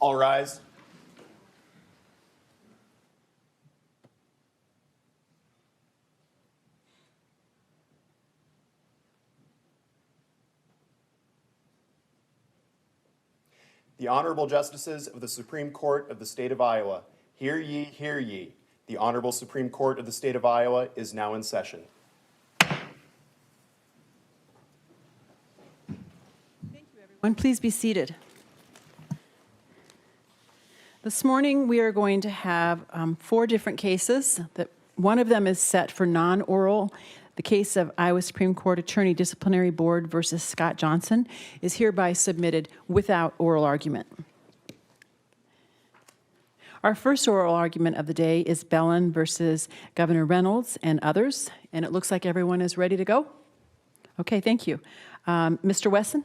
All rise. The Honorable Justices of the Supreme Court of the State of Iowa, hear ye, hear ye. The Honorable Supreme Court of the State of Iowa is now in session. Thank you, everyone. Please be seated. This morning, we are going to have 4 different cases. One of them is set for non-oral. The case of Iowa Supreme Court Attorney Disciplinary Board versus Scott Johnson is hereby submitted without oral argument. Our first oral argument of the day is Belin versus Governor Reynolds and others, and it looks like everyone is ready to go. Okay, thank you. Mr. Wessan?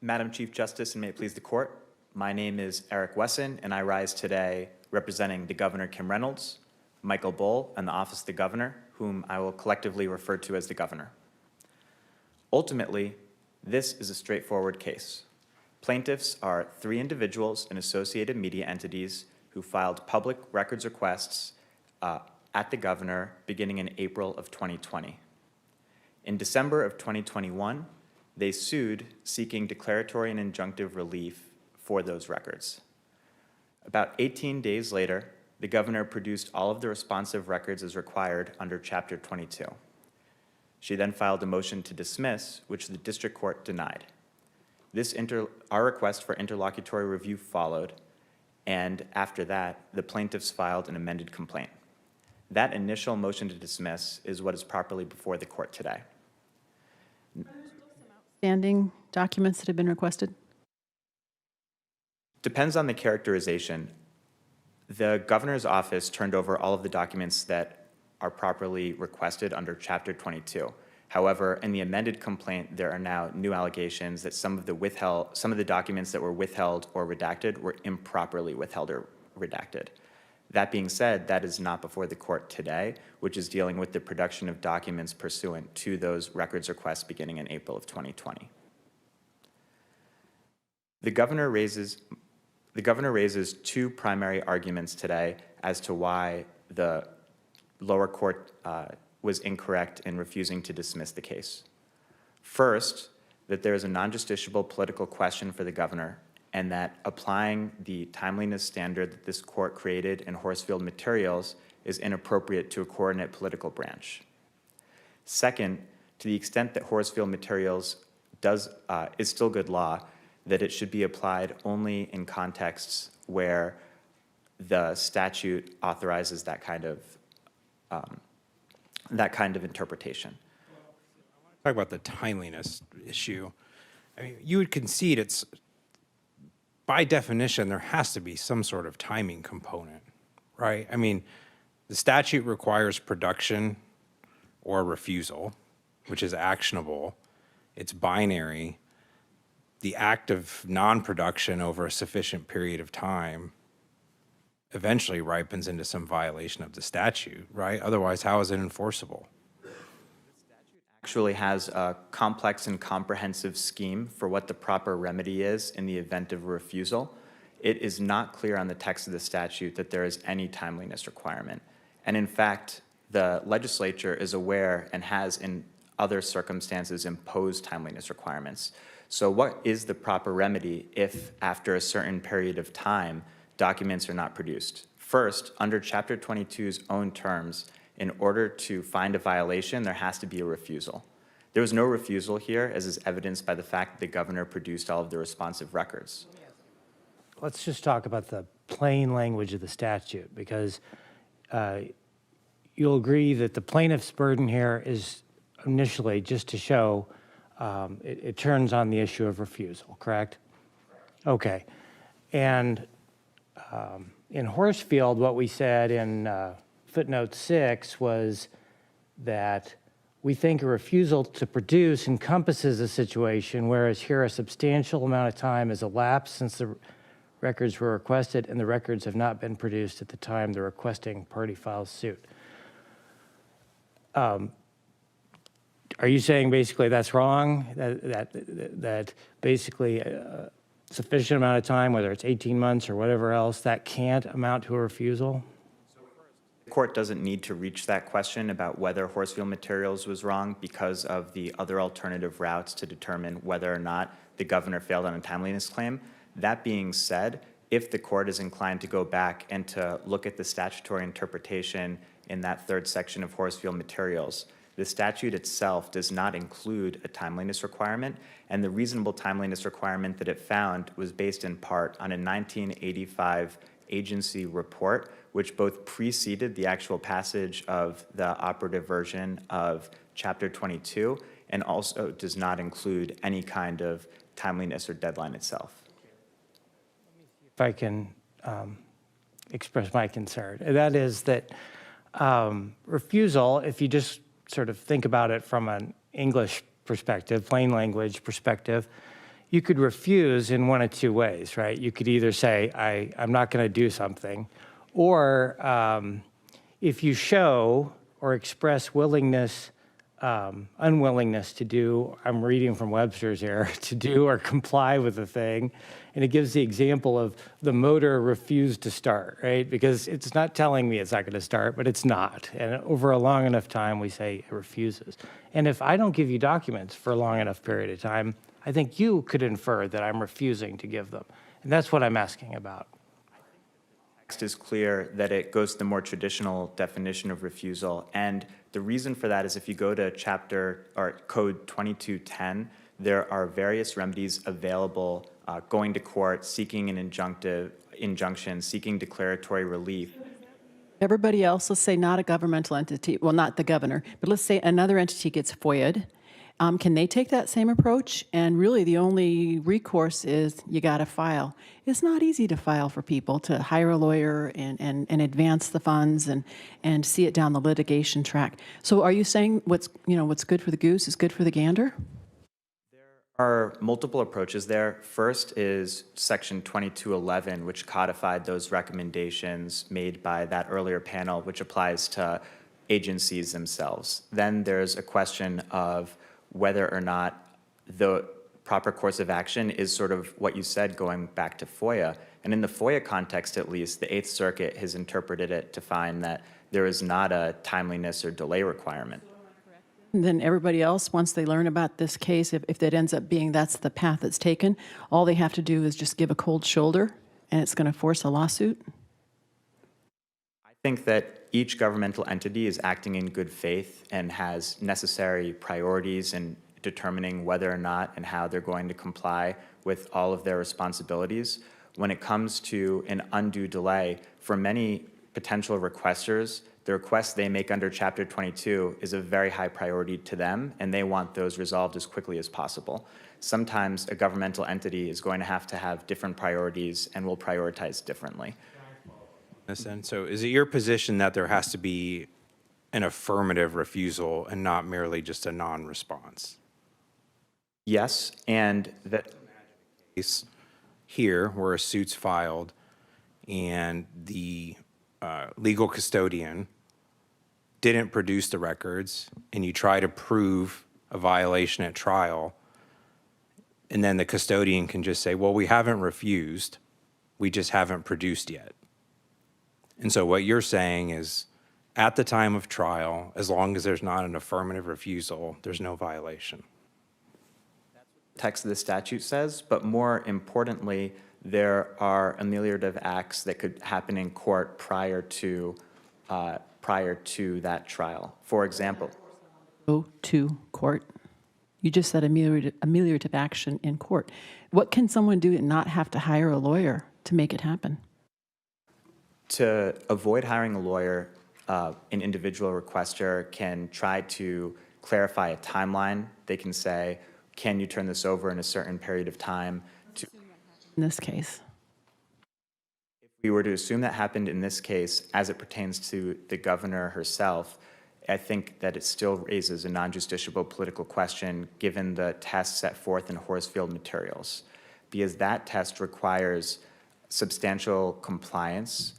Madam Chief Justice, and may it please the court, my name is Eric Wessan, and I rise today representing the Governor Kim Reynolds, Michael Bull, and the Office of the Governor, whom I will collectively refer to as the Governor. Ultimately, this is a straightforward case. Plaintiffs are 3 individuals and associated media entities who filed public records requests at the Governor beginning in April of 2020. In December of 2021, they sued seeking declaratory and injunctive relief for those records. About 18 days later, the Governor produced all of the responsive records as required under Chapter 22. She then filed a motion to dismiss, which the district court denied. Our request for interlocutory review followed, and after that, the plaintiffs filed an amended complaint. That initial motion to dismiss is what is properly before the court today. Standing documents that have been requested? Depends on the characterization. The governor's office turned over all of the documents that are properly requested under Chapter 22. However, in the amended complaint, there are now new allegations that some of the documents that were withheld or redacted were improperly withheld or redacted. That being said, that is not before the court today, which is dealing with the production of documents pursuant to those records requests beginning in April of 2020. The governor raises 2 primary arguments today as to why the lower court was incorrect in refusing to dismiss the case. First, that there is a non-justiciable political question for the governor, and that applying the timeliness standard that this court created in Horsfield Materials is inappropriate to a coordinate political branch. Second, to the extent that Horsfield Materials is still good law, that it should be applied only in contexts where the statute authorizes that kind of interpretation. Talk about the timeliness issue. I mean, you would concede it's, by definition, there has to be some sort of timing component, right? I mean, the statute requires production or refusal, which is actionable. It's binary. The act of non-production over a sufficient period of time eventually ripens into some violation of the statute, right? Otherwise, how is it enforceable? Actually has a complex and comprehensive scheme for what the proper remedy is in the event of a refusal. It is not clear on the text of the statute that there is any timeliness requirement. And in fact, the legislature is aware and has in other circumstances imposed timeliness requirements. So what is the proper remedy if after a certain period of time, documents are not produced? First, under Chapter 22's own terms, in order to find a violation, there has to be a refusal. There was no refusal here, as is evidenced by the fact that the governor produced all of the responsive records. Let's just talk about the plain language of the statute, because you'll agree that the plaintiff's burden here is initially just to show it turns on the issue of refusal, correct? Okay. And in Horsfield, what we said in footnote 6 was that we think a refusal to produce encompasses a situation, whereas here a substantial amount of time has elapsed since the records were requested and the records have not been produced at the time the requesting party files suit. Are you saying basically that's wrong? That basically a sufficient amount of time, whether it's 18 months or whatever else, that can't amount to a refusal? The court doesn't need to reach that question about whether Horsfield Materials was wrong because of the other alternative routes to determine whether or not the governor failed on a timeliness claim. That being said, if the court is inclined to go back and to look at the statutory interpretation in that third section of Horsfield Materials, the statute itself does not include a timeliness requirement, and the reasonable timeliness requirement that it found was based in part on a 1985 agency report, which both preceded the actual passage of the operative version of Chapter 22 and also does not include any kind of timeliness or deadline itself. If I can express my concern, that is that refusal, if you just sort of think about it from an English perspective, plain language perspective, you could refuse in one of two ways, right? You could either say, I'm not going to do something, or if you show or express willingness, unwillingness to do, I'm reading from Webster's here, to do or comply with the thing, and it gives the example of the motor refused to start, right? Because it's not telling me it's not going to start, but it's not. And over a long enough time, we say it refuses. And if I don't give you documents for a long enough period of time, I think you could infer that I'm refusing to give them. And that's what I'm asking about. Text is clear that it goes to the more traditional definition of refusal. And the reason for that is if you go to chapter or code 2210, there are various remedies available going to court, seeking an injunction, seeking declaratory relief. Everybody else, let's say not a governmental entity, well, not the governor, but let's say another entity gets FOIA'd. Can they take that same approach? And really the only recourse is you got to file. It's not easy to file for people, to hire a lawyer and advance the funds and see it down the litigation track. So are you saying what's good for the goose is good for the gander? There are multiple approaches there. First is Section 2211, which codified those recommendations made by that earlier panel, which applies to agencies themselves. Then there's a question of whether or not the proper course of action is sort of what you said, going back to FOIA. And in the FOIA context, at least, the Eighth Circuit has interpreted it to find that there is not a timeliness or delay requirement. And then everybody else, once they learn about this case, if it ends up being that's the path that's taken, all they have to do is just give a cold shoulder, and it's going to force a lawsuit? I think that each governmental entity is acting in good faith and has necessary priorities in determining whether or not and how they're going to comply with all of their responsibilities. When it comes to an undue delay, for many potential requesters, the requests they make under Chapter 22 is a very high priority to them, and they want those resolved as quickly as possible. Sometimes a governmental entity is going to have different priorities and will prioritize differently. And so is it your position that there has to be an affirmative refusal and not merely just a non-response? Yes, and that Case here where a suit's filed and the legal custodian didn't produce the records and you try to prove a violation at trial, and then the custodian can just say, well, we haven't refused, we just haven't produced yet. And so what you're saying is, at the time of trial, as long as there's not an affirmative refusal, there's no violation. the text of the statute says, but more importantly, there are ameliorative acts that could happen in court prior to that trial. For example, Go to court. You just said ameliorative action in court. What can someone do and not have to hire a lawyer to make it happen? to avoid hiring a lawyer, an individual requester can try to clarify a timeline. They can say, can you turn this over in a certain period of time? In this case, If we were to assume that happened in this case, as it pertains to the governor herself, I think that it still raises a non-justiciable political question given the test set forth in Horsfield Materials, because that test requires substantial compliance,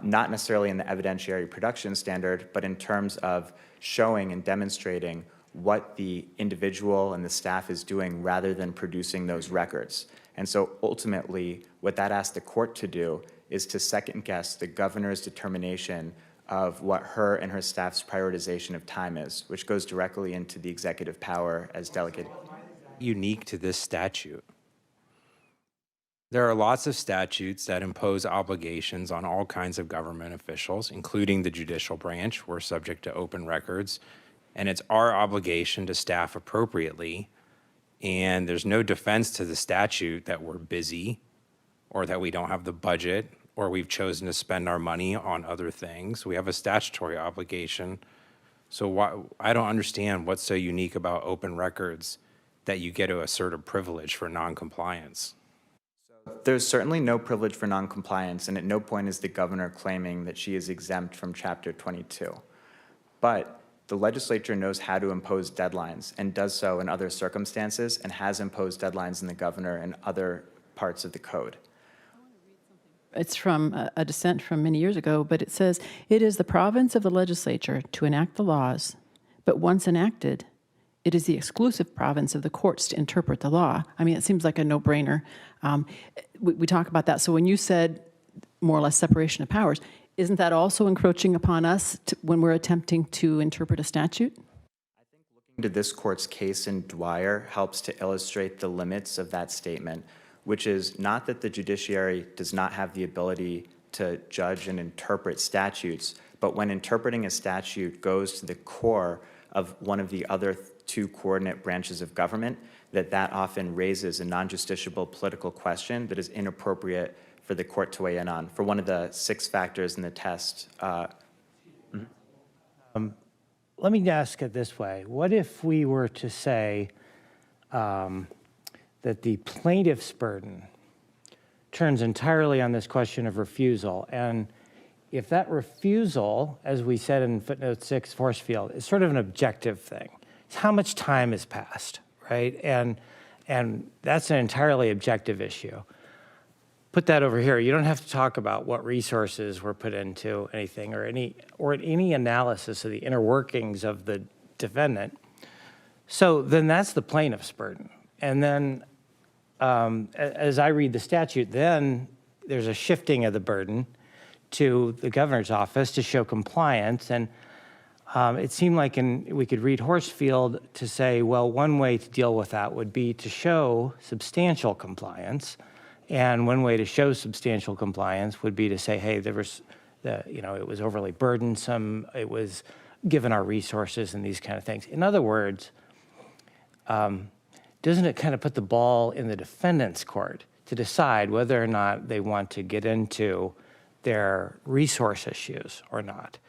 not necessarily in the evidentiary production standard, but in terms of showing and demonstrating what the individual and the staff is doing rather than producing those records. And so ultimately, what that asks the court to do is to second guess the governor's determination of what her and her staff's prioritization of time is, which goes directly into the executive power as delegated. Unique to this statute. There are lots of statutes that impose obligations on all kinds of government officials, including the judicial branch. We're subject to open records, and it's our obligation to staff appropriately. And there's no defense to the statute that we're busy or that we don't have the budget or we've chosen to spend our money on other things. We have a statutory obligation. So I don't understand what's so unique about open records that you get to assert a privilege for noncompliance. There's certainly no privilege for noncompliance, and at no point is the governor claiming that she is exempt from Chapter 22. But the legislature knows how to impose deadlines and does so in other circumstances and has imposed deadlines in the governor and other parts of the code. It's from a dissent from many years ago, but it says, "It is the province of the legislature to enact the laws, but once enacted, it is the exclusive province of the courts to interpret the law." I mean, it seems like a no-brainer. We talk about that. So when you said more or less separation of powers, isn't that also encroaching upon us when we're attempting to interpret a statute? To this court's case in Dwyer helps to illustrate the limits of that statement, which is not that the judiciary does not have the ability to judge and interpret statutes, but when interpreting a statute goes to the core of one of the other two coordinate branches of government, that often raises a non-justiciable political question that is inappropriate for the court to weigh in on. For one of the 6 factors in the test. Let me ask it this way. What if we were to say that the plaintiff's burden turns entirely on this question of refusal? And if that refusal, as we said in footnote 6, force field, is sort of an objective thing. It's how much time has passed, right? And that's an entirely objective issue. Put that over here. You don't have to talk about what resources were put into anything or any analysis of the inner workings of the defendant. So then that's the plaintiff's burden. And then as I read the statute, then there's a shifting of the burden to the governor's office to show compliance. And it seemed like we could read Horsfield to say, well, one way to deal with that would be to show substantial compliance. And one way to show substantial compliance would be to say, hey, there was, it was overly burdensome. It was given our resources and these kind of things. In other words, doesn't it kind of put the ball in the defendant's court to decide whether or not they want to get into their resource issues or not? To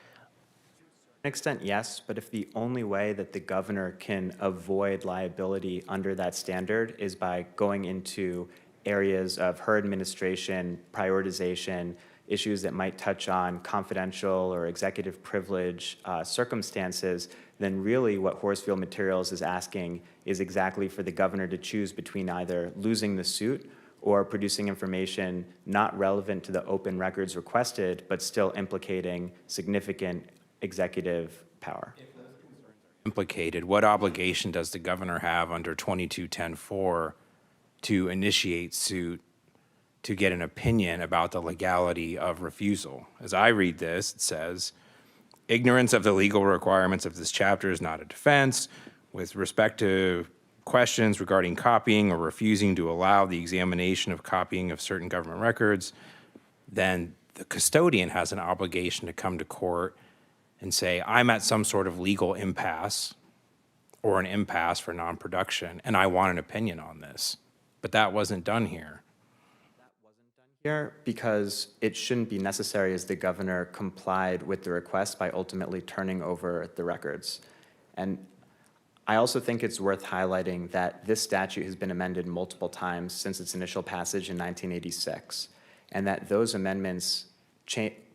an extent, yes, but if the only way that the governor can avoid liability under that standard is by going into areas of her administration, prioritization, issues that might touch on confidential or executive privilege circumstances, then really what Horsfield Materials is asking is exactly for the governor to choose between either losing the suit or producing information not relevant to the open records requested, but still implicating significant executive power. Implicated, what obligation does the governor have under 2210-4 to initiate suit to get an opinion about the legality of refusal? As I read this, it says, ignorance of the legal requirements of this chapter is not a defense. With respect to questions regarding copying or refusing to allow the examination of copying of certain government records, then the custodian has an obligation to come to court and say, I'm at some sort of legal impasse or an impasse for non-production, and I want an opinion on this. But that wasn't done here. Here, because it shouldn't be necessary as the governor complied with the request by ultimately turning over the records. And I also think it's worth highlighting that this statute has been amended multiple times since its initial passage in 1986, and that those amendments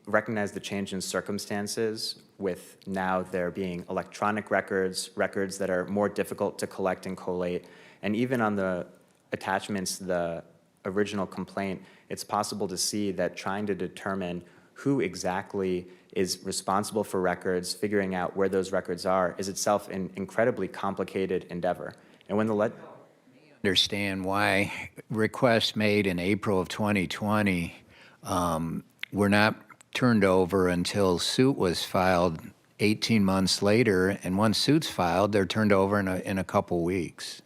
recognize the change in circumstances with now there being electronic records, records that are more difficult to collect and collate, and even on the attachments, the original complaint, it's possible to see that trying to determine who exactly is responsible for records, figuring out where those records are, is itself an incredibly complicated endeavor. And when the understand why requests made in April of 2020 were not turned over until suit was filed 18 months later, and once suit's filed, they're turned over in a couple weeks.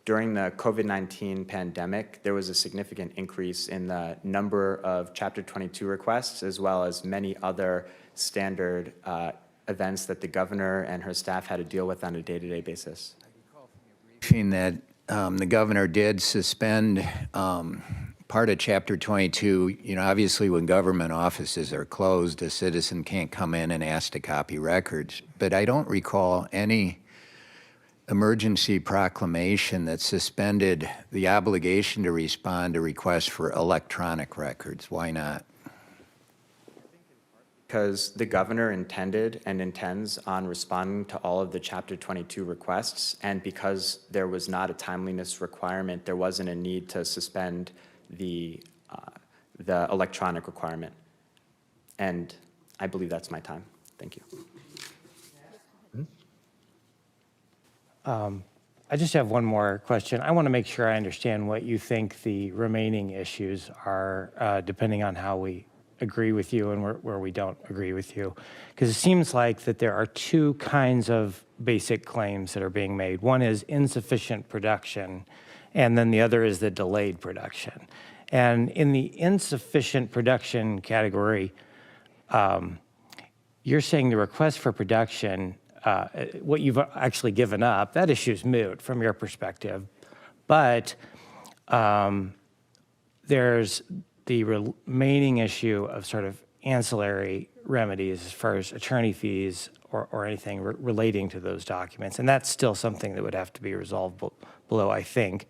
During the COVID-19 pandemic, there was a significant increase in the number of Chapter 22 requests, as well as many other standard events that the governor and her staff had to deal with on a day-to-day basis. That the governor did suspend part of Chapter 22. You know, obviously when government offices are closed, a citizen can't come in and ask to copy records. But I don't recall any emergency proclamation that suspended the obligation to respond to requests for electronic records. Why not? Because the governor intended and intends on responding to all of the Chapter 22 requests, and because there was not a timeliness requirement, there wasn't a need to suspend the electronic requirement. And I believe that's my time. Thank you. I just have one more question. I want to make sure I understand what you think the remaining issues are, depending on how we agree with you and where we don't agree with you. Because it seems like that there are two kinds of basic claims that are being made. One is insufficient production, and then the other is the delayed production. And in the insufficient production category, you're saying the request for production, what you've actually given up, that issue is moot from your perspective. But there's the remaining issue of sort of ancillary remedies as far as attorney fees or anything relating to those documents. And that's still something that would have to be resolved below, I think.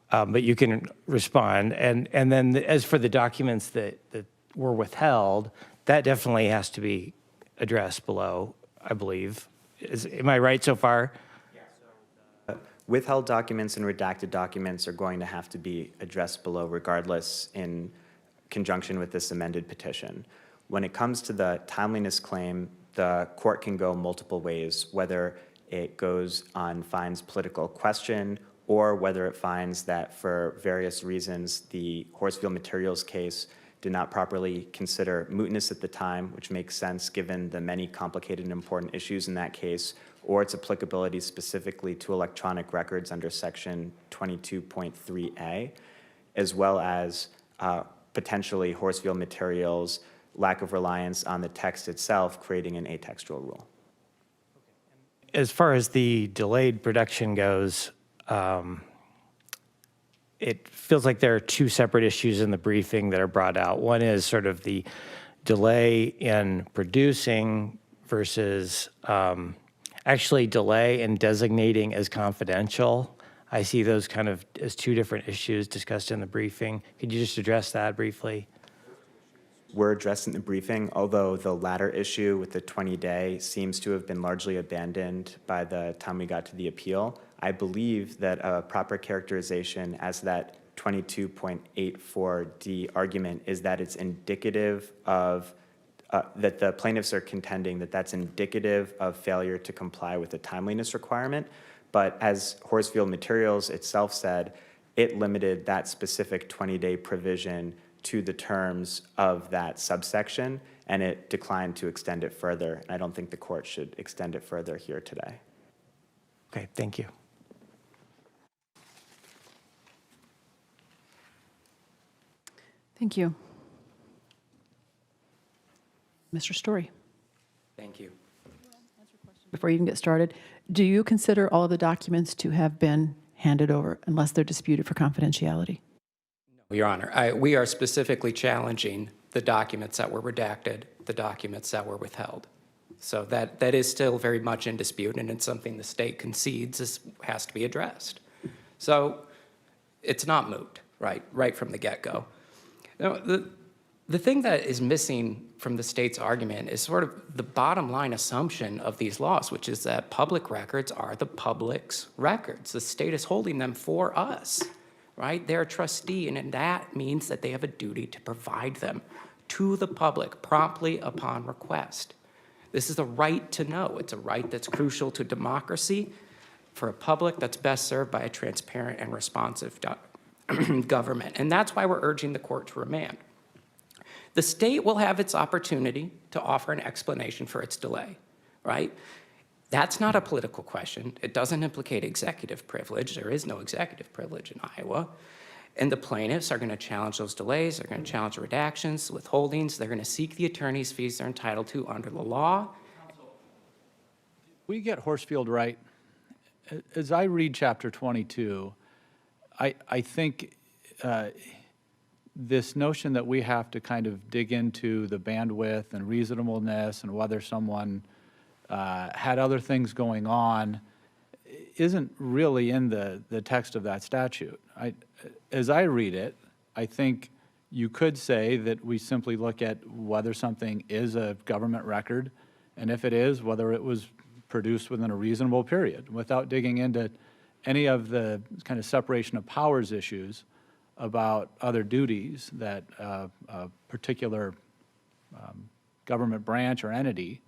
But you can respond. And then as for the documents that were withheld, that definitely has to be addressed below, I believe. Am I right so far? Withheld documents and redacted documents are going to have to be addressed below regardless in conjunction with this amended petition. When it comes to the timeliness claim, the court can go multiple ways, whether it goes on finds political question or whether it finds that for various reasons the Horsfield Materials case did not properly consider mootness at the time, which makes sense given the many complicated and important issues in that case, or its applicability specifically to electronic records under Section 22.3A, as well as potentially Horsfield Materials' lack of reliance on the text itself, creating an atextual rule. As far as the delayed production goes, it feels like there are two separate issues in the briefing that are brought out. One is sort of the delay in producing versus actually delay in designating as confidential. I see those kind of as two different issues discussed in the briefing. Could you just address that briefly? Were addressed in the briefing, although the latter issue with the 20-day seems to have been largely abandoned by the time we got to the appeal. I believe that a proper characterization as that 22.84D argument is that it's indicative of, that the plaintiffs are contending that that's indicative of failure to comply with the timeliness requirement. But as Horsfield Materials itself said, it limited that specific 20-day provision to the terms of that subsection, and it declined to extend it further. And I don't think the court should extend it further here today. Okay, thank you. Thank you. Mr. Story, Thank you. before you even get started, do you consider all of the documents to have been handed over unless they're disputed for confidentiality? Your Honor, we are specifically challenging the documents that were redacted, the documents that were withheld. So that is still very much in dispute, and it's something the state concedes has to be addressed. So it's not moot, right from the get-go. Now, The thing that is missing from the state's argument is sort of the bottom line assumption of these laws, which is that public records are the public's records. The state is holding them for us, right? They're a trustee, and that means that they have a duty to provide them to the public promptly upon request. This is a right to know. It's a right that's crucial to democracy for a public that's best served by a transparent and responsive government. And that's why we're urging the court to remand. The state will have its opportunity to offer an explanation for its delay, right? That's not a political question. It doesn't implicate executive privilege. There is no executive privilege in Iowa. And the plaintiffs are going to challenge those delays. They're going to challenge the redactions, withholdings. They're going to seek the attorney's fees they're entitled to under the law. We get Horsfield right. As I read Chapter 22, I think this notion that we have to kind of dig into the bandwidth and reasonableness and whether someone had other things going on isn't really in the text of that statute. As I read it, I think you could say that we simply look at whether something is a government record, and if it is, whether it was produced within a reasonable period, without digging into any of the kind of separation of powers issues about other duties that a particular government branch or entity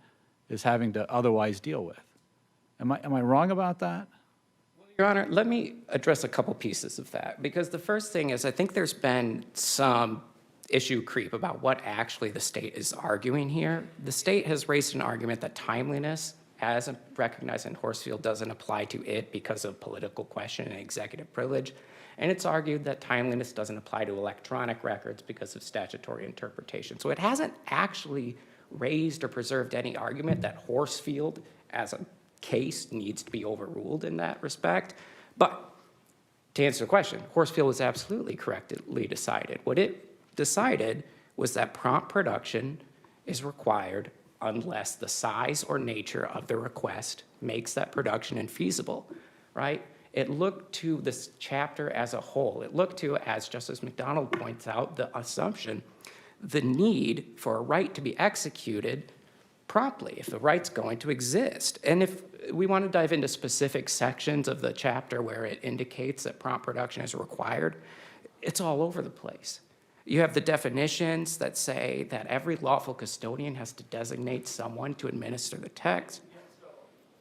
is having to otherwise deal with. Am I wrong about that? Your Honor, let me address a couple pieces of that, because the first thing is I think there's been some issue creep about what actually the state is arguing here. The state has raised an argument that timeliness, as recognized in Horsfield, doesn't apply to it because of political question and executive privilege. And it's argued that timeliness doesn't apply to electronic records because of statutory interpretation. So it hasn't actually raised or preserved any argument that Horsfield as a case needs to be overruled in that respect. But to answer the question, Horsfield was absolutely correctly decided. What it decided was that prompt production is required unless the size or nature of the request makes that production infeasible, right? It looked to this chapter as a whole. It looked to, as Justice McDonald points out, the assumption, the need for a right to be executed promptly, if the right's going to exist. And if we want to dive into specific sections of the chapter where it indicates that prompt production is required, it's all over the place. You have the definitions that say that every lawful custodian has to designate someone to administer the text.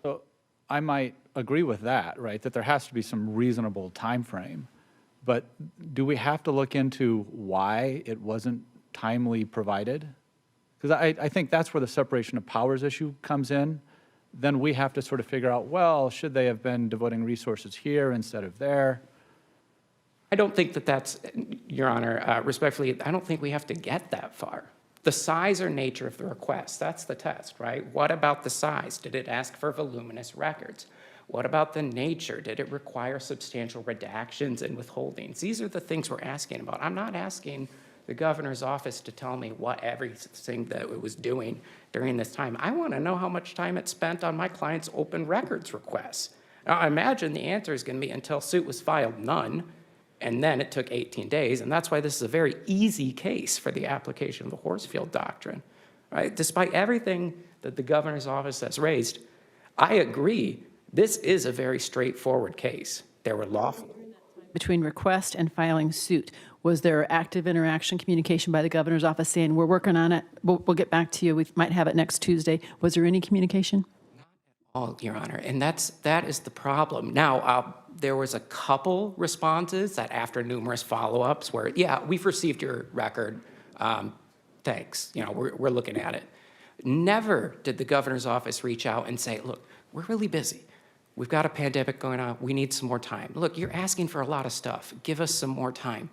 So I might agree with that, right, that there has to be some reasonable time frame. But do we have to look into why it wasn't timely provided? Because I think that's where the separation of powers issue comes in. Then we have to sort of figure out, well, should they have been devoting resources here instead of there? I don't think that that's, Your Honor, respectfully, I don't think we have to get that far. The size or nature of the request, that's the test, right? What about the size? Did it ask for voluminous records? What about the nature? Did it require substantial redactions and withholdings? These are the things we're asking about. I'm not asking the governor's office to tell me what everything that it was doing during this time. I want to know how much time it spent on my client's open records requests. Now, I imagine the answer is going to be until suit was filed, none, and then it took 18 days, and that's why this is a very easy case for the application of the Horsfield Doctrine, right? Despite everything that the governor's office has raised, I agree, this is a very straightforward case. There were lawful. Between request and filing suit, was there active interaction, communication by the governor's office saying, we're working on it, we'll get back to you, we might have it next Tuesday? Was there any communication? Oh, Your Honor, and that is the problem. Now, there was a couple responses that after numerous follow-ups where, yeah, we've received your record, thanks, you know, we're looking at it. Never did the governor's office reach out and say, look, we're really busy. We've got a pandemic going on, we need some more time. Look, you're asking for a lot of stuff, give us some more time.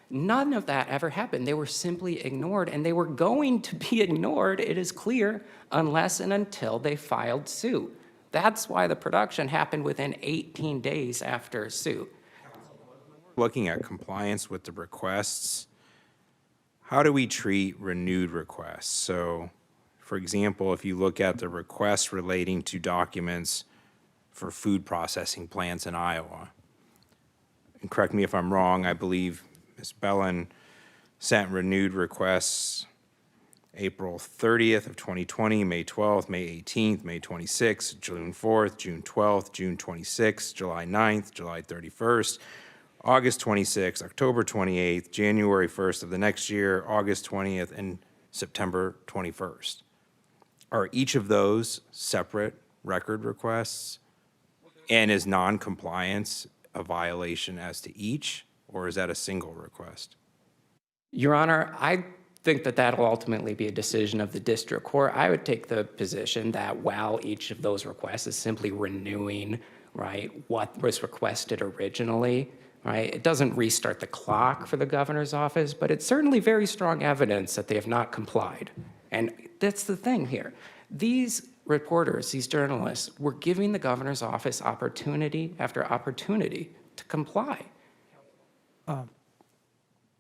None of that ever happened. They were simply ignored, and they were going to be ignored, it is clear, unless and until they filed suit. That's why the production happened within 18 days after suit. Looking at compliance with the requests, how do we treat renewed requests? So, for example, if you look at the requests relating to documents for food processing plants in Iowa, and correct me if I'm wrong, I believe Ms. Belin sent renewed requests April 30th of 2020, May 12th, May 18th, May 26th, June 4th, June 12th, June 26th, July 9th, July 31st, August 26th, October 28th, January 1st of the next year, August 20th, and September 21st. Are each of those separate record requests? And is non-compliance a violation as to each, or is that a single request? Your Honor, I think that that'll ultimately be a decision of the district court. I would take the position that while each of those requests is simply renewing, right, what was requested originally, right, it doesn't restart the clock for the governor's office, but it's certainly very strong evidence that they have not complied. And that's the thing here. These reporters, these journalists, were giving the governor's office opportunity after opportunity to comply.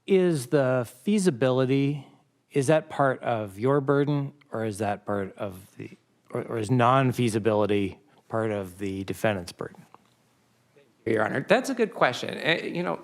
Is the feasibility, is that part of your burden, or is that part of the, or is non-feasibility part of the defendant's burden? Your Honor, that's a good question. You know,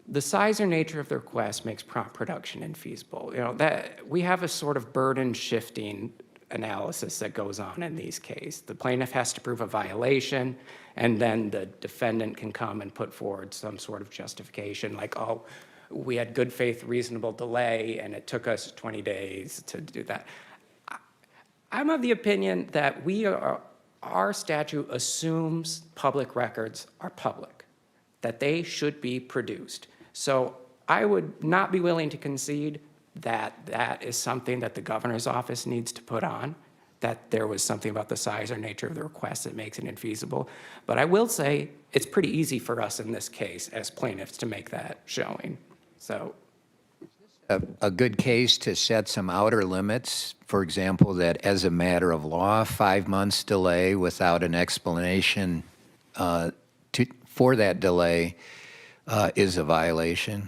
the size or nature of the request makes prompt production infeasible. You know, that we have a sort of burden shifting analysis that goes on in these cases. The plaintiff has to prove a violation, and then the defendant can come and put forward some sort of justification like, oh, we had good faith, reasonable delay, and it took us 20 days to do that. I'm of the opinion that our statute assumes public records are public, that they should be produced. So I would not be willing to concede that that is something that the governor's office needs to put on, that there was something about the size or nature of the request that makes it infeasible. But I will say it's pretty easy for us in this case as plaintiffs to make that showing. So A good case to set some outer limits, for example, that as a matter of law, 5 months delay without an explanation for that delay is a violation.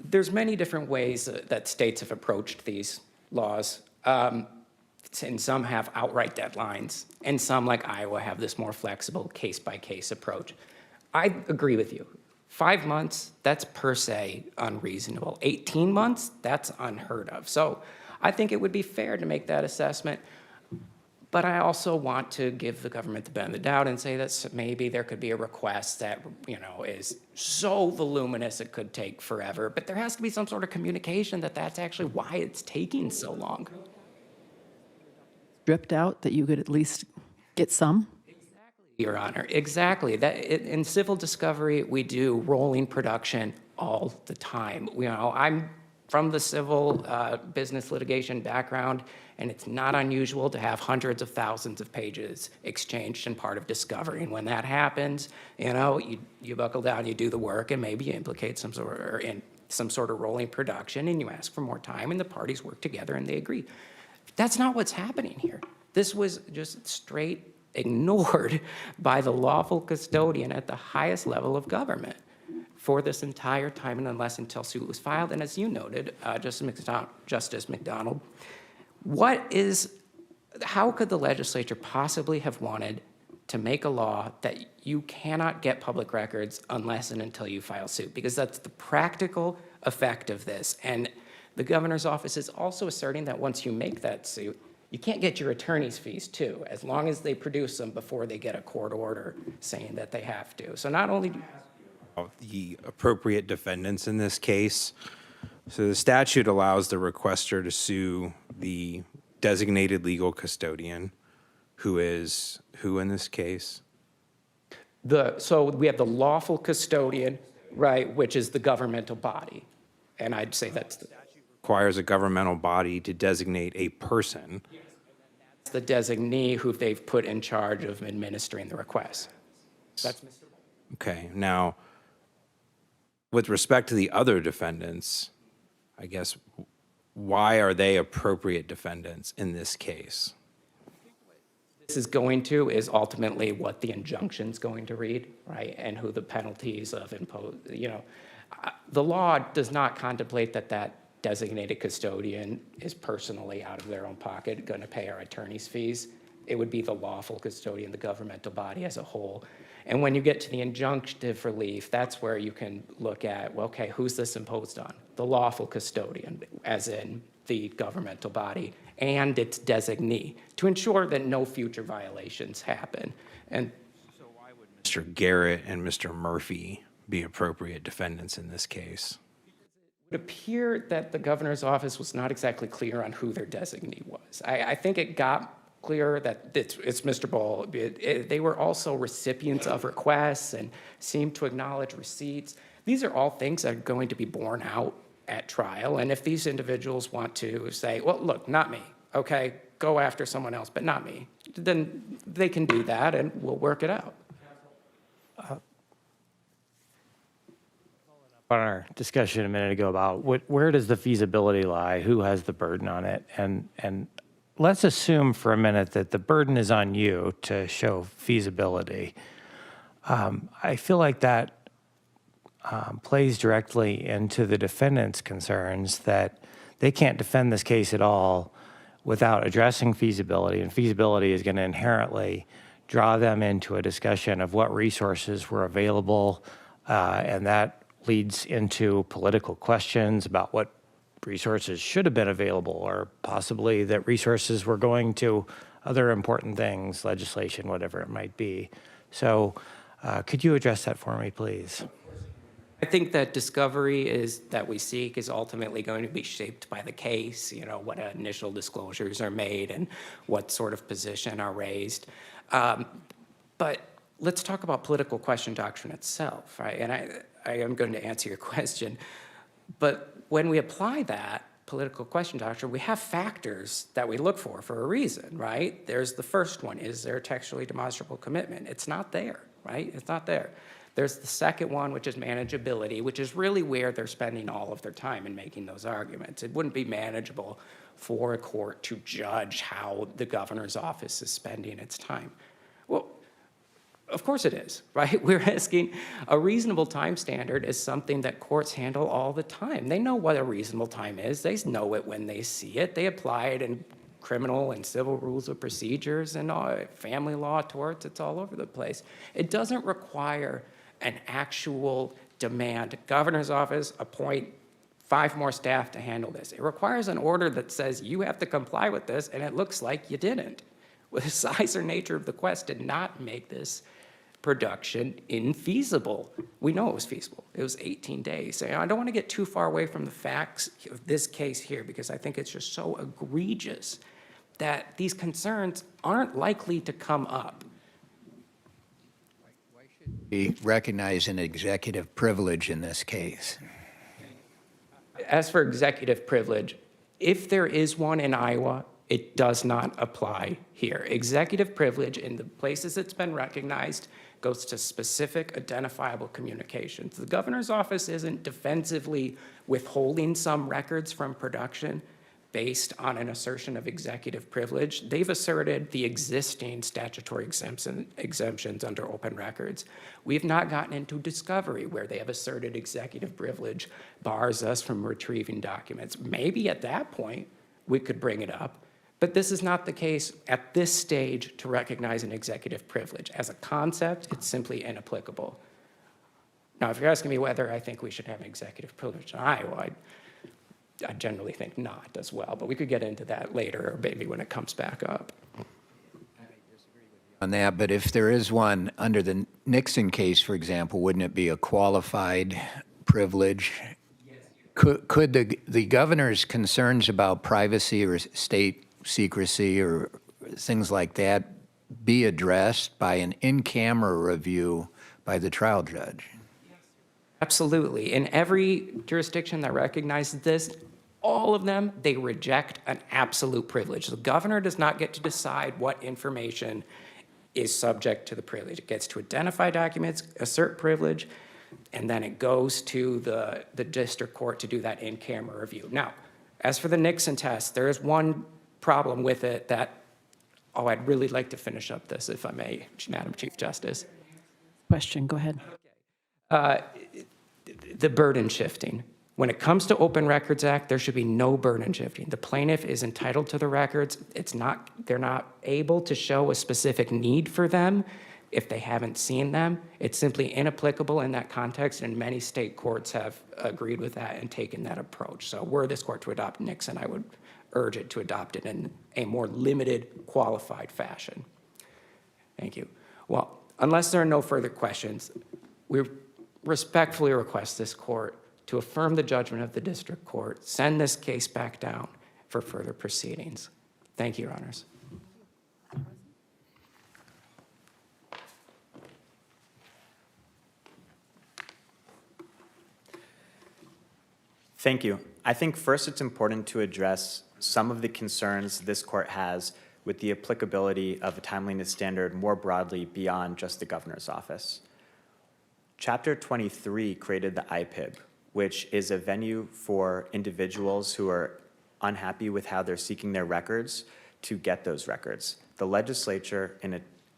there's many different ways that states have approached these laws. And some have outright deadlines, and some, like Iowa, have this more flexible case-by-case approach. I agree with you. 5 months, that's per se unreasonable. 18 months, that's unheard of. So I think it would be fair to make that assessment. But I also want to give the government the benefit of the doubt and say that maybe there could be a request that, you know, is so voluminous it could take forever. But there has to be some sort of communication that that's actually why it's taking so long. Dripped out that you could at least get some? Your Honor, exactly. In civil discovery, we do rolling production all the time. You know, I'm from the civil business litigation background, and it's not unusual to have hundreds of thousands of pages exchanged in part of discovery. And when that happens, you know, you buckle down, you do the work, and maybe you implicate some sort of rolling production, and you ask for more time, and the parties work together and they agree. That's not what's happening here. This was just straight ignored by the lawful custodian at the highest level of government for this entire time, and unless until suit was filed. And as you noted, Justice McDonald, how could the legislature possibly have wanted to make a law that you cannot get public records unless and until you file suit? Because that's the practical effect of this. And the governor's office is also asserting that once you make that suit, you can't get your attorney's fees too, as long as they produce them before they get a court order saying that they have to. So not only the appropriate defendants in this case. So the statute allows the requester to sue the designated legal custodian, who is who in this case? so we have the lawful custodian, right, which is the governmental body. And I'd say that's Requires a governmental body to designate a person. the designee who they've put in charge of administering the request. That's Mr. Okay, now, with respect to the other defendants, I guess, why are they appropriate defendants in this case? This is ultimately what the injunction's going to read, right? And who the penalties of the law does not contemplate that designated custodian is personally out of their own pocket going to pay our attorney's fees. It would be the lawful custodian, the governmental body as a whole. And when you get to the injunctive relief, that's where you can look at, well, okay, who's this imposed on? The lawful custodian, as in the governmental body, and its designee, to ensure that no future violations happen. And Mr. Garrett and Mr. Murphy be appropriate defendants in this case? it would appear that the governor's office was not exactly clear on who their designee was. I think it got clear that it's Mr. Bull. They were also recipients of requests and seemed to acknowledge receipts. These are all things that are going to be borne out at trial. And if these individuals want to say, well, look, not me, okay, go after someone else, but not me, then they can do that and we'll work it out. On our discussion a minute ago about where does the feasibility lie, who has the burden on it, and let's assume for a minute that the burden is on you to show feasibility. I feel like that plays directly into the defendant's concerns that they can't defend this case at all without addressing feasibility, and feasibility is going to inherently draw them into a discussion of what resources were available, and that leads into political questions about what resources should have been available, or possibly that resources were going to other important things, legislation, whatever it might be. So could you address that for me, please? I think that discovery that we seek is ultimately going to be shaped by the case, what initial disclosures are made and what sort of position are raised. But let's talk about political question doctrine itself, right? And I am going to answer your question. But when we apply that political question doctrine, we have factors that we look for a reason, right? There's the first one, is there a textually demonstrable commitment? It's not there, right? It's not there. There's the second one, which is manageability, which is really where they're spending all of their time in making those arguments. It wouldn't be manageable for a court to judge how the governor's office is spending its time. Well, of course it is, right? We're asking a reasonable time standard is something that courts handle all the time. They know what a reasonable time is. They know it when they see it. They apply it in criminal and civil rules of procedures and family law, torts. It's all over the place. It doesn't require an actual demand. Governor's office, appoint 5 more staff to handle this. It requires an order that says you have to comply with this, and it looks like you didn't. Well, the size or nature of the quest did not make this production infeasible. We know it was feasible. It was 18 days. And I don't want to get too far away from the facts of this case here, because I think it's just so egregious that these concerns aren't likely to come up. We recognize an executive privilege in this case. As for executive privilege, if there is one in Iowa, it does not apply here. Executive privilege in the places it's been recognized goes to specific identifiable communications. The governor's office isn't defensively withholding some records from production based on an assertion of executive privilege. They've asserted the existing statutory exemptions under open records. We've not gotten into discovery where they have asserted executive privilege bars us from retrieving documents. Maybe at that point we could bring it up, but this is not the case at this stage to recognize an executive privilege. As a concept, it's simply inapplicable. Now, if you're asking me whether I think we should have an executive privilege in Iowa, I generally think not as well, but we could get into that later, or maybe when it comes back up. On that, but if there is one under the Nixon case, for example, wouldn't it be a qualified privilege? Could the governor's concerns about privacy or state secrecy or things like that be addressed by an in-camera review by the trial judge? Absolutely. In every jurisdiction that recognizes this, all of them, they reject an absolute privilege. The governor does not get to decide what information is subject to the privilege. It gets to identify documents, assert privilege, and then it goes to the district court to do that in-camera review. Now, as for the Nixon test, there is one problem with it that, I'd really like to finish up this, if I may, Madam Chief Justice. Question, go ahead. The burden shifting. When it comes to Open Records Act, there should be no burden shifting. The plaintiff is entitled to the records. They're not able to show a specific need for them. If they haven't seen them, it's simply inapplicable in that context, and many state courts have agreed with that and taken that approach. So were this court to adopt Nixon, I would urge it to adopt it in a more limited, qualified fashion. Thank you. Well, unless there are no further questions, we respectfully request this court to affirm the judgment of the district court, send this case back down for further proceedings. Thank you, Your Honors. Thank you. I think first it's important to address some of the concerns this court has with the applicability of a timeliness standard more broadly beyond just the governor's office. Chapter 23 created the IPIB, which is a venue for individuals who are unhappy with how they're seeking their records to get those records. The legislature,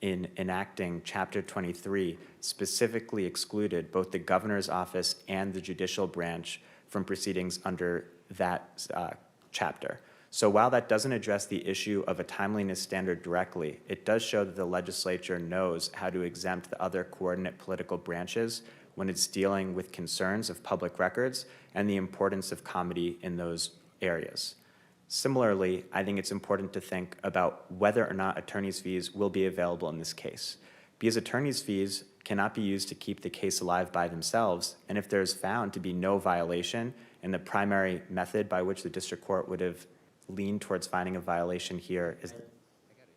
in enacting Chapter 23, specifically excluded both the governor's office and the judicial branch from proceedings under that chapter. So while that doesn't address the issue of a timeliness standard directly, it does show that the legislature knows how to exempt the other coordinate political branches when it's dealing with concerns of public records and the importance of comity in those areas. Similarly, I think it's important to think about whether or not attorney's fees will be available in this case, because attorney's fees cannot be used to keep the case alive by themselves, and if there's found to be no violation, and the primary method by which the district court would have leaned towards finding a violation here is...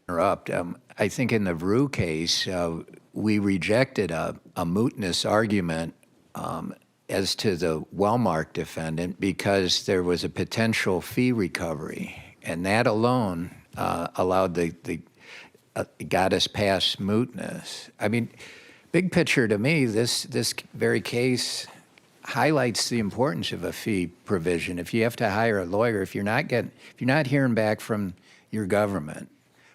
Interrupt. I think in the Vrew case, we rejected a mootness argument as to the well-marked defendant because there was a potential fee recovery, and that alone allowed got us past mootness. I mean, big picture to me, this very case highlights the importance of a fee provision. If you have to hire a lawyer, if you're not hearing back from your government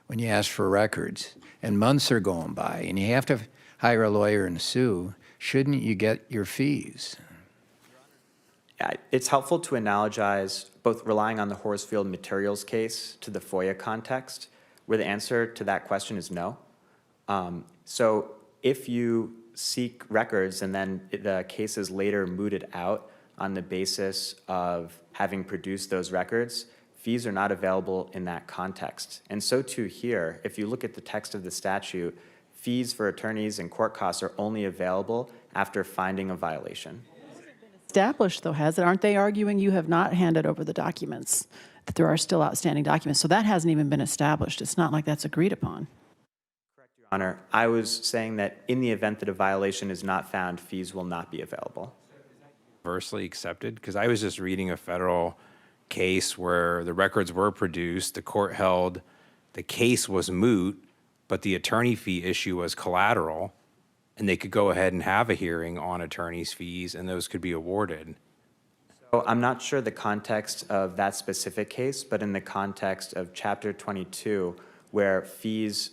when you ask for records, and months are going by, and you have to hire a lawyer and sue, shouldn't you get your fees? It's helpful to analogize both relying on the Horsfield materials case to the FOIA context, where the answer to that question is no. So if you seek records and then the case is later mooted out on the basis of having produced those records, fees are not available in that context. And so too here, if you look at the text of the statute, fees for attorneys and court costs are only available after finding a violation. Established, though, has it? Aren't they arguing you have not handed over the documents, that there are still outstanding documents? So that hasn't even been established. It's not like that's agreed upon. Correct, Your Honor. I was saying that in the event that a violation is not found, fees will not be available. Universally accepted? Because I was just reading a federal case where the records were produced, the court held the case was moot, but the attorney fee issue was collateral, and they could go ahead and have a hearing on attorney's fees, and those could be awarded. So I'm not sure the context of that specific case, but in the context of Chapter 22, where fees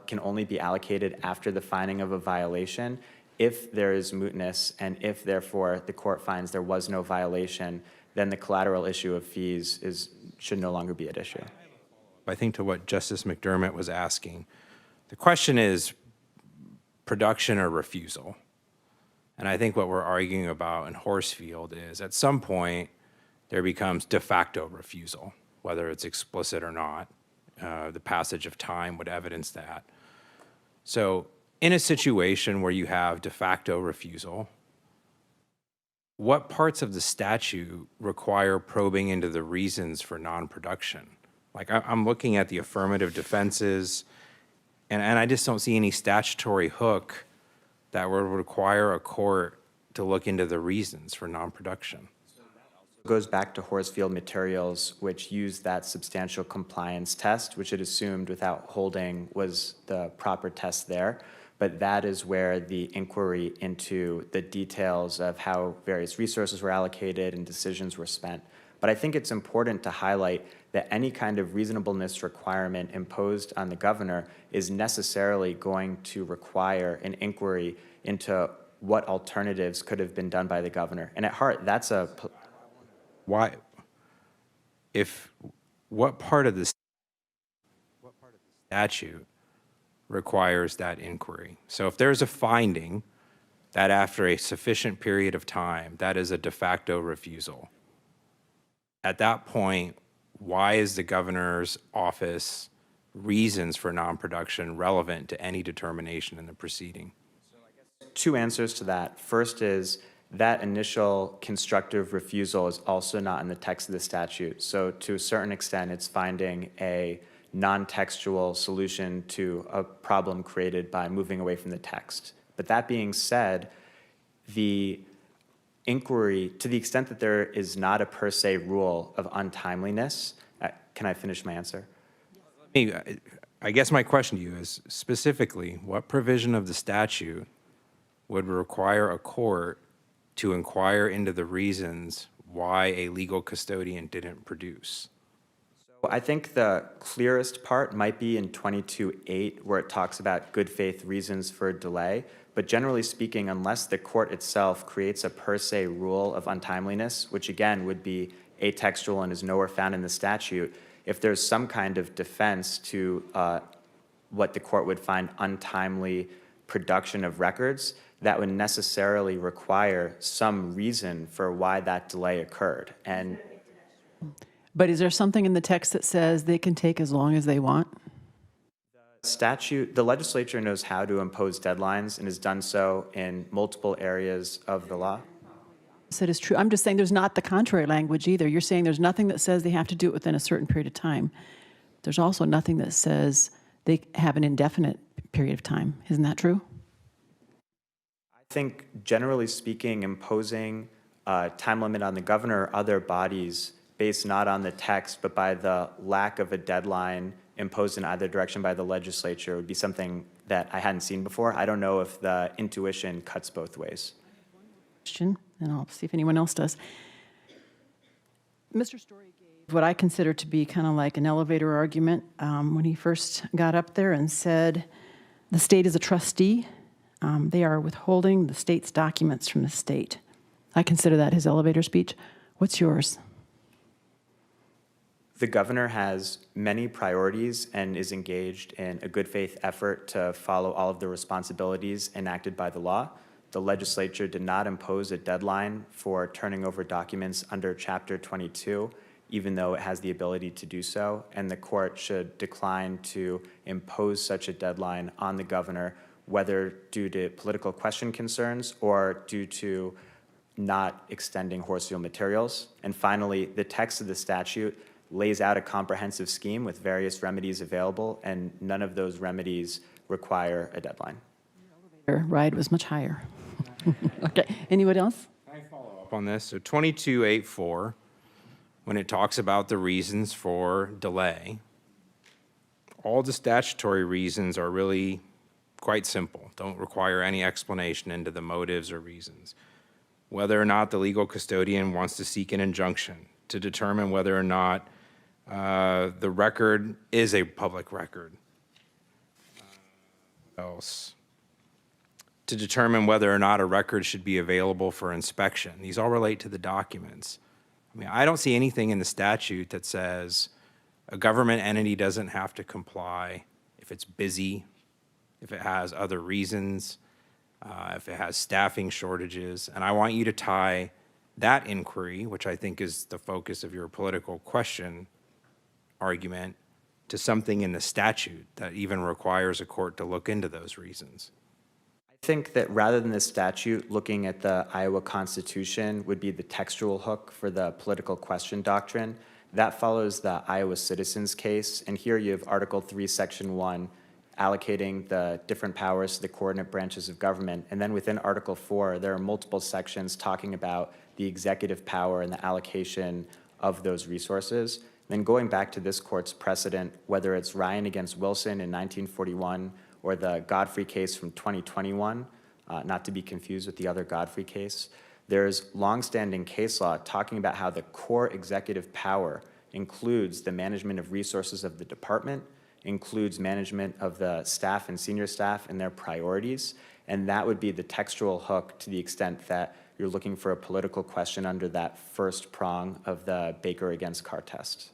can only be allocated after the finding of a violation, if there is mootness, and if, therefore, the court finds there was no violation, then the collateral issue of fees should no longer be at issue. I think to what Justice McDermott was asking, the question is production or refusal. And I think what we're arguing about in Horsfield is at some point there becomes de facto refusal, whether it's explicit or not. The passage of time would evidence that. So in a situation where you have de facto refusal, what parts of the statute require probing into the reasons for non-production? Like I'm looking at the affirmative defenses, and I just don't see any statutory hook that would require a court to look into the reasons for non-production. It goes back to Horsfield materials, which used that substantial compliance test, which it assumed without holding was the proper test there. But that is where the inquiry into the details of how various resources were allocated and decisions were spent. But I think it's important to highlight that any kind of reasonableness requirement imposed on the governor is necessarily going to require an inquiry into what alternatives could have been done by the governor. And at heart, that's a... Why? What part of the statute requires that inquiry. So if there's a finding that after a sufficient period of time, that is a de facto refusal, at that point, why is the governor's office reasons for non-production relevant to any determination in the proceeding? Two answers to that. First is that initial constructive refusal is also not in the text of the statute. So to a certain extent, it's finding a non-textual solution to a problem created by moving away from the text. But that being said, the inquiry, to the extent that there is not a per se rule of untimeliness, can I finish my answer? I guess my question to you is specifically, what provision of the statute would require a court to inquire into the reasons why a legal custodian didn't produce? I think the clearest part might be in 22.8, where it talks about good faith reasons for delay. But generally speaking, unless the court itself creates a per se rule of untimeliness, which again would be atextual and is nowhere found in the statute, if there's some kind of defense to what the court would find untimely production of records, that would necessarily require some reason for why that delay occurred. And But is there something in the text that says they can take as long as they want? statute, the legislature knows how to impose deadlines and has done so in multiple areas of the law. That is true. I'm just saying there's not the contrary language either. You're saying there's nothing that says they have to do it within a certain period of time. There's also nothing that says they have an indefinite period of time. Isn't that true? I think generally speaking, imposing a time limit on the governor or other bodies based not on the text, but by the lack of a deadline imposed in either direction by the legislature would be something that I hadn't seen before. I don't know if the intuition cuts both ways. Question, and I'll see if anyone else does. Mr. Story gave what I consider to be kind of like an elevator argument when he first got up there and said, the state is a trustee. They are withholding the state's documents from the state. I consider that his elevator speech. What's yours? The governor has many priorities and is engaged in a good faith effort to follow all of the responsibilities enacted by the law. The legislature did not impose a deadline for turning over documents under Chapter 22, even though it has the ability to do so, and the court should decline to impose such a deadline on the governor, whether due to political question concerns or due to not extending horse seal materials. And finally, the text of the statute lays out a comprehensive scheme with various remedies available, and none of those remedies require a deadline. Your ride was much higher. Okay, anyone else? Can I follow up on this? So 22.8.4, when it talks about the reasons for delay, all the statutory reasons are really quite simple, don't require any explanation into the motives or reasons. Whether or not the legal custodian wants to seek an injunction to determine whether or not the record is a public record. Else? To determine whether or not a record should be available for inspection. These all relate to the documents. I mean, I don't see anything in the statute that says a government entity doesn't have to comply if it's busy, if it has other reasons, if it has staffing shortages. And I want you to tie that inquiry, which I think is the focus of your political question argument, to something in the statute that even requires a court to look into those reasons. I think that rather than the statute, looking at the Iowa Constitution would be the textual hook for the political question doctrine. That follows the Iowa Citizens case, and here you have Article 3, Section 1, allocating the different powers to the coordinate branches of government. And then within Article 4, there are multiple sections talking about the executive power and the allocation of those resources. Then going back to this court's precedent, whether it's Ryan against Wilson in 1941 or the Godfrey case from 2021, not to be confused with the other Godfrey case, there's longstanding case law talking about how the core executive power includes the management of resources of the department, includes management of the staff and senior staff and their priorities, and that would be the textual hook to the extent that you're looking for a political question under that first prong of the Baker against Carr test.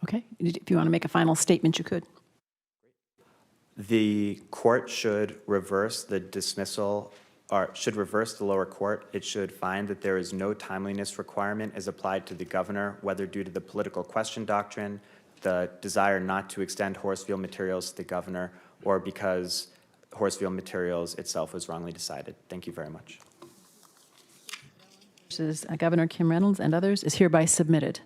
Okay, if you want to make a final statement, you could. The court should reverse the dismissal, or should reverse the lower court. It should find that there is no timeliness requirement as applied to the governor, whether due to the political question doctrine, the desire not to extend Horacefield materials to the governor, or because Horacefield materials itself was wrongly decided. Thank you very much. Versus Governor Kim Reynolds and others is hereby submitted.